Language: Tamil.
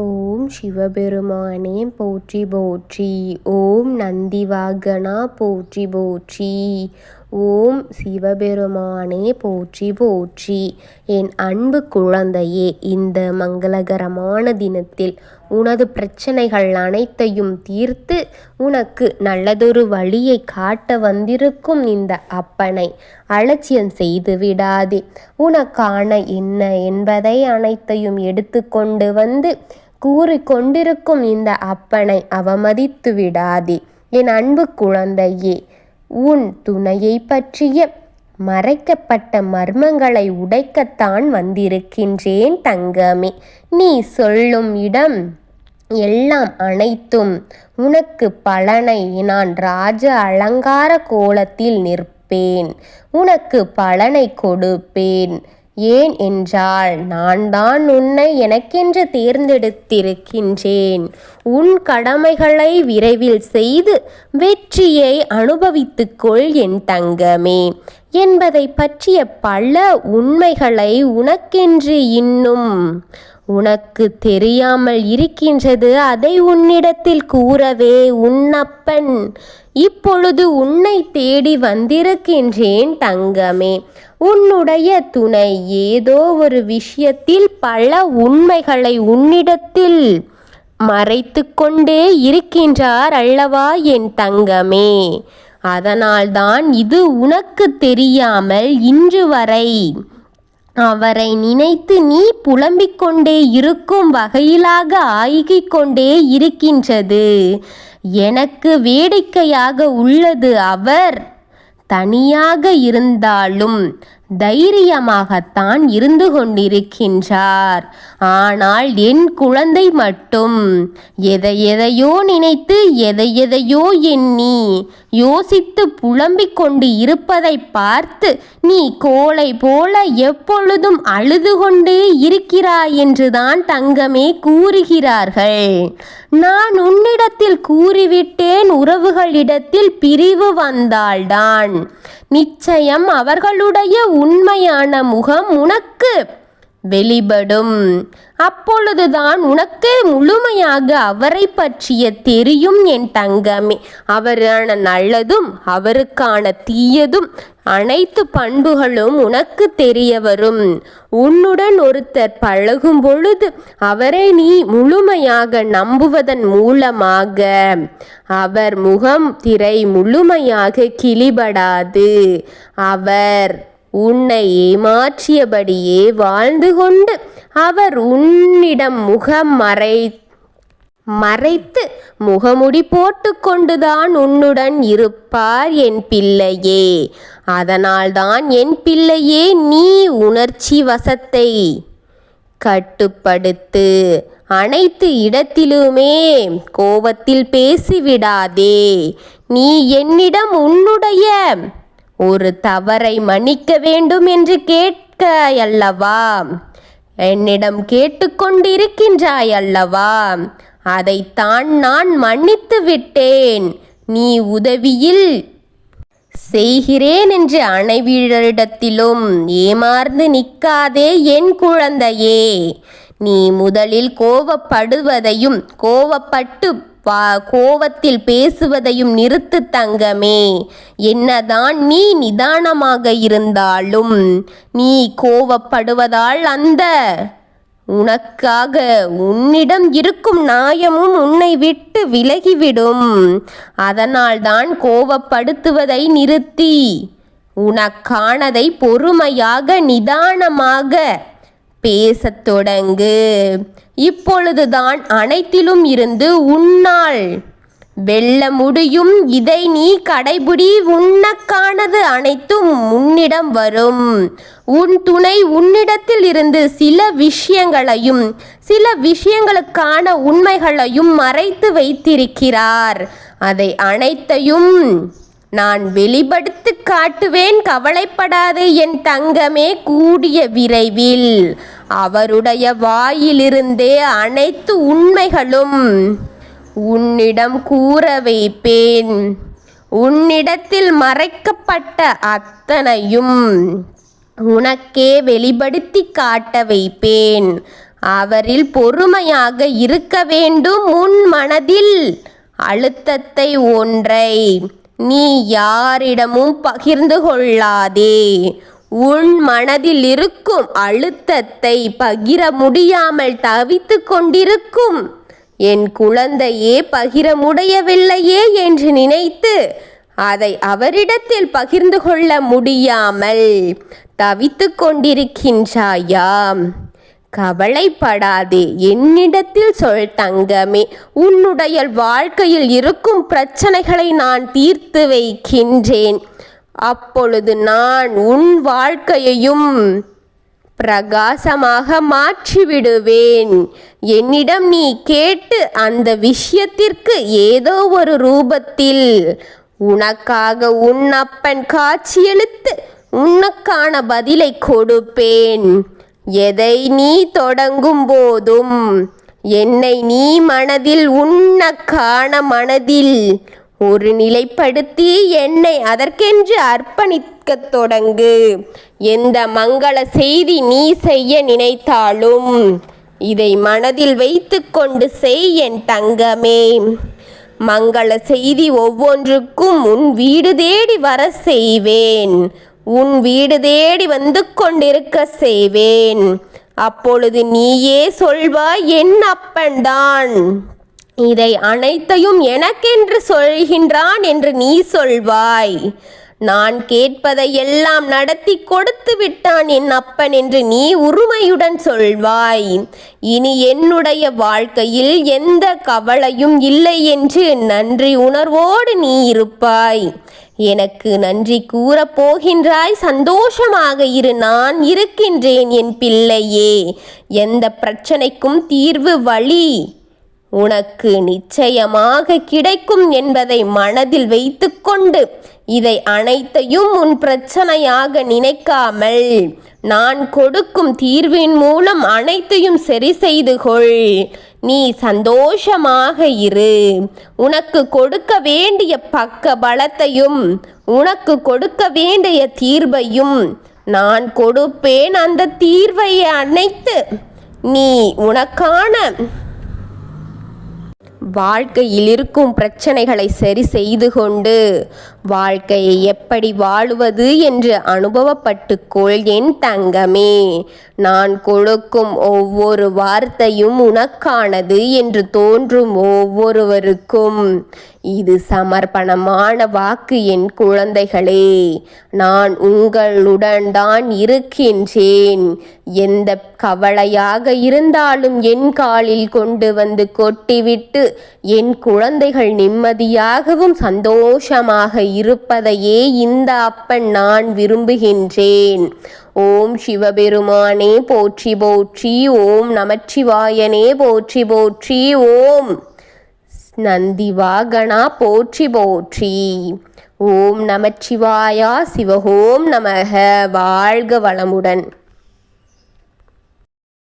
ஓம் சிவபெருமானே போற்றி போற்றி. ஓம் நந்திவாகனா போற்றி போற்றி. ஓம் சிவபெருமானே போற்றி போற்றி. என் அன்பு குழந்தையே, இந்த மங்களகரமான தினத்தில் உனது பிரச்சனைகள் அனைத்தையும் தீர்த்து உனக்கு நல்லதொரு வழியை காட்ட வந்திருக்கும் இந்த அப்பனை அலட்சியம் செய்து விடாதே. உனக்கான என்ன என்பதை அனைத்தையும் எடுத்து கொண்டு வந்து கூறிக்கொண்டிருக்கும் இந்த அப்பனை அவமதித்து விடாதே. என் அன்பு குழந்தையே, உன் துணையை பற்றிய மறைக்கப்பட்ட மர்மங்களை உடைக்கத்தான் வந்திருக்கின்றேன் தங்கமே. நீ சொல்லும் இடம் எல்லாம் அனைத்தும் உனக்கு பலனை நான் ராஜ அலங்கார கோலத்தில் நிற்பேன். உனக்கு பலனை கொடுப்பேன். ஏன் என்றால் நான் தான் உன்னை எனக்கென்று தேர்ந்தெடுத்திருக்கின்றேன். உன் கடமைகளை விரைவில் செய்து வெற்றியை அனுபவித்துக்கொள் என் தங்கமே என்பதை பற்றிய பல உண்மைகளை உனக்கென்று இன்னும் உனக்கு தெரியாமல் இருக்கின்றது. அதை உன்னிடத்தில் கூறவே உன்னப்பன் இப்பொழுது உன்னை தேடி வந்திருக்கின்றேன் தங்கமே. உன்னுடைய துணை ஏதோ ஒரு விஷயத்தில் பல உண்மைகளை உன்னிடத்தில் மறைத்து கொண்டே இருக்கின்றார் அல்லவா என் தங்கமே. அதனால்தான் இது உனக்கு தெரியாமல் இன்று வரை அவரை நினைத்து நீ புலம்பிக் கொண்டே இருக்கும் வகையிலாக ஆகிக் கொண்டே இருக்கின்றது. எனக்கு வேடிக்கையாக உள்ளது, அவர் தனியாக இருந்தாலும் தைரியமாகத்தான் இருந்து கொண்டிருக்கின்றார். ஆனால் என் குழந்தை மட்டும் எதையோ நினைத்து எதையோ எண்ணி யோசித்து புலம்பிக் கொண்டு இருப்பதை பார்த்து நீ கோழை போல எப்பொழுதும் அழுது கொண்டே இருக்கிறாய் என்றுதான் தங்கமே கூறுகிறார்கள். நான் உன்னிடத்தில் கூறிவிட்டேன், உறவுகளிடத்தில் பிரிவு வந்தால்தான் நிச்சயம் அவர்களுடைய உண்மையான முகம் உனக்கு வெளிப்படும். அப்பொழுதுதான் உனக்கு முழுமையாக அவரை பற்றிய தெரியும் என் தங்கமே. அவரான நல்லதும் அவருக்கான தீயதும் அனைத்து பண்புகளும் உனக்கு தெரிய வரும். உன்னுடன் ஒருத்தர் பழகும் பொழுது அவரை நீ முழுமையாக நம்புவதன் மூலமாக அவர் முகம் திரை முழுமையாக கிழிபடாது. அவர் உன்னை ஏமாற்றியபடியே வாழ்ந்து கொண்டு அவர் உன்னிடம் முகம் மறைத்து முகமுடி போட்டு கொண்டுதான் உன்னுடன் இருப்பார் என் பிள்ளையே. அதனால்தான் என் பிள்ளையே, நீ உணர்ச்சி வசத்தை கட்டுப்படுத்து. அனைத்து இடத்திலுமே கோபத்தில் பேசிவிடாதே. நீ என்னிடம் உன்னுடைய ஒரு தவறை மன்னிக்க வேண்டும் என்று கேட்க அல்லவா என்னிடம் கேட்டுக்கொண்டிருக்கின்றாய் அல்லவா? அதைத்தான் நான் மன்னித்து விட்டேன். நீ உதவியில் செய்கிறேன் என்று அனைவரிடத்திலும் ஏமாந்து நிற்காதே என் குழந்தையே. நீ முதலில் கோபப்படுவதையும் கோவத்தில் பேசுவதையும் நிறுத்து தங்கமே. என்னதான் நீ நிதானமாக இருந்தாலும் நீ கோவப்படுவதால் அந்த உனக்காக உன்னிடம் இருக்கும் நியாயமும் உன்னை விட்டு விலகிவிடும். அதனால்தான் கோவப்படுத்துவதை நிறுத்தி உனக்கானதை பொறுமையாக நிதானமாக பேசத் தொடங்கு. இப்பொழுதுதான் அனைத்திலும் இருந்து உன்னால் வெல்ல முடியும். இதை நீ கடைபிடி. உனக்கானது அனைத்தும் உன்னிடம் வரும். உன் துணை உன்னிடத்தில் இருந்து சில விஷயங்களையும் சில விஷயங்களுக்கான உண்மைகளையும் மறைத்து வைத்திருக்கிறார். அதை அனைத்தையும் நான் வெளிப்படுத்தி காட்டுவேன். கவலைப்படாதே என் தங்கமே. கூடிய விரைவில் அவருடைய வாயிலிருந்தே அனைத்து உண்மைகளும் உன்னிடம் கூற வைப்பேன். உன்னிடத்தில் மறைக்கப்பட்ட அத்தனையும் உனக்கே வெளிப்படுத்தி காட்ட வைப்பேன். அவரில் பொறுமையாக இருக்க வேண்டும். உன் மனதில் அழுத்தத்தை ஒன்றை நீ யாரிடமும் பகிர்ந்து கொள்ளாதே. உன் மனதில் இருக்கும் அழுத்தத்தை பகிர முடியாமல் தவித்து கொண்டிருக்கும் என் குழந்தையே பகிர முடியவில்லையே என்று நினைத்து அதை அவரிடத்தில் பகிர்ந்து கொள்ள முடியாமல் தவித்து கொண்டிருக்கின்றாயா? கவலைப்படாதே, என்னிடத்தில் சொல் தங்கமே. உன்னுடைய வாழ்க்கையில் இருக்கும் பிரச்சனைகளை நான் தீர்த்து வைக்கின்றேன். அப்பொழுது நான் உன் வாழ்க்கையையும் பிரகாசமாக மாற்றிவிடுவேன். என்னிடம் நீ கேட்டு அந்த விஷயத்திற்கு ஏதோ ஒரு ரூபத்தில் உனக்காக உன் அப்பன் காட்சியளித்து உனக்கான பதிலை கொடுப்பேன். எதை நீ தொடங்கும் போதும் என்னை நீ மனதில் உனக்கான மனதில் ஒரு நிலைப்படுத்தி என்னை அதற்கென்று அர்ப்பணிக்க தொடங்கு. எந்த மங்கள செய்தி நீ செய்ய நினைத்தாலும் இதை மனதில் வைத்து கொண்டு செய் என் தங்கமே. மங்கள செய்தி ஒவ்வொன்றுக்கும் உன் வீடு தேடி வர செய்வேன். உன் வீடு தேடி வந்து கொண்டிருக்க செய்வேன். அப்பொழுது நீயே சொல்வாய், என் அப்பன்தான் இதை அனைத்தையும் எனக்கென்று சொல்கின்றான் என்று நீ சொல்வாய். நான் கேட்பதை எல்லாம் நடத்தி கொடுத்து விட்டான் என் அப்பன் என்று நீ உரிமையுடன் சொல்வாய். இனி என்னுடைய வாழ்க்கையில் எந்த கவலையும் இல்லை என்று நன்றி உணர்வோடு நீ இருப்பாய். எனக்கு நன்றி கூறப் போகின்றாய். சந்தோஷமாக இரு, நான் இருக்கின்றேன் என் பிள்ளையே. எந்த பிரச்சனைக்கும் தீர்வு வழி உனக்கு நிச்சயமாக கிடைக்கும் என்பதை மனதில் வைத்துக்கொண்டு இதை அனைத்தையும் உன் பிரச்சனையாக நினைக்காமல் நான் கொடுக்கும் தீர்வின் மூலம் அனைத்தையும் சரி செய்து கொள். நீ சந்தோஷமாக இரு. உனக்கு கொடுக்க வேண்டிய பக்க பலத்தையும் உனக்கு கொடுக்க வேண்டிய தீர்வையும் நான் கொடுப்பேன். அந்த தீர்வை அனைத்து நீ உனக்கான வாழ்க்கையில் இருக்கும் பிரச்சனைகளை சரி செய்து கொண்டு வாழ்க்கையை எப்படி வாழுவது என்று அனுபவப்பட்டுக்கொள் என் தங்கமே. நான் கொடுக்கும் ஒவ்வொரு வார்த்தையும் உனக்கானது என்று தோன்றும் ஒவ்வொருவருக்கும் இது சமர்ப்பணமான வாக்கு என் குழந்தைகளே. நான் உங்களுடன் தான் இருக்கின்றேன். எந்த கவலையாக இருந்தாலும் என் காலில் கொண்டு வந்து கொட்டிவிட்டு என் குழந்தைகள் நிம்மதியாகவும் சந்தோஷமாக இருப்பதையே இந்த அப்பன் நான் விரும்புகின்றேன். ஓம் சிவபெருமானே போற்றி போற்றி. ஓம் நமச்சிவாயனே போற்றி போற்றி. ஓம் நந்திவாகனா போற்றி போற்றி. ஓம் நமச்சிவாயா. சிவஹோம் நமக. வாழ்க வளமுடன்.